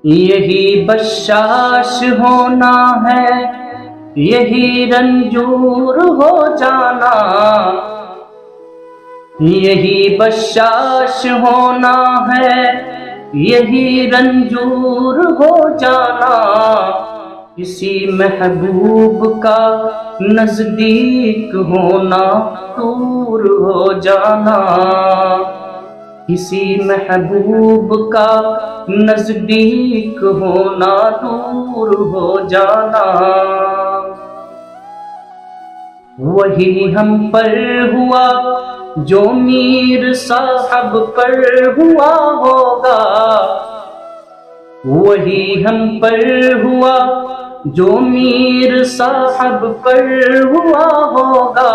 یہی بشاش ہونا ہے، یہی رنجور ہو جانا، یہی بشاش ہونا ہے، یہی رنجور ہو جانا، کسی محبوب کا نزدیک ہونا دور ہو جانا، کسی محبوب کا نزدیک ہونا دور ہو جانا، وہی ہم پر ہوا جو میر صاحب پر ہوا ہوگا، وہی ہم پر ہوا جو میر صاحب پر ہوا ہوگا،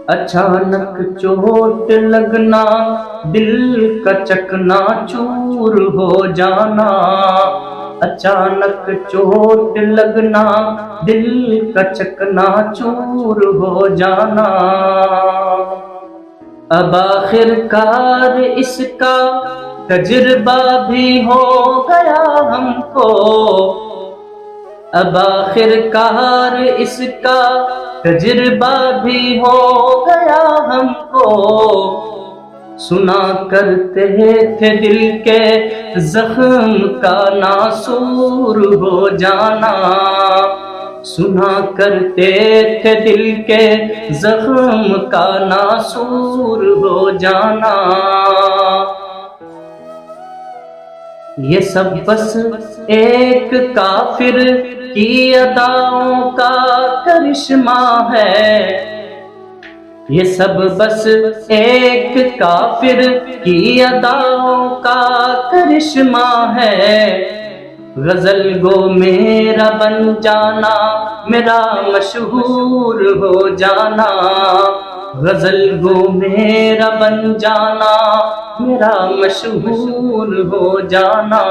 اچانک چوٹ لگنا، دل کا چکنا چور ہو جانا، اچانک چوٹ لگنا، دل کا چکنا چور ہو جانا، اب آخر کار اس کا تجربہ بھی ہو گیا ہم کو، اب آخر کار اس کا تجربہ بھی ہو گیا ہم کو، سنا کرتے تھے دل کے زخم کا ناسور ہو جانا، سنا کرتے تھے دل کے زخم کا ناسور ہو جانا، یہ سب بس ایک کافر کی اداؤں کا کرشمہ ہے، یہ سب بس ایک کافر کی اداؤں کا کرشمہ ہے، غزل گو میرا بن جانا، میرا مشہور ہو جانا، غزل گو میرا بن جانا، میرا مشہور ہو جانا۔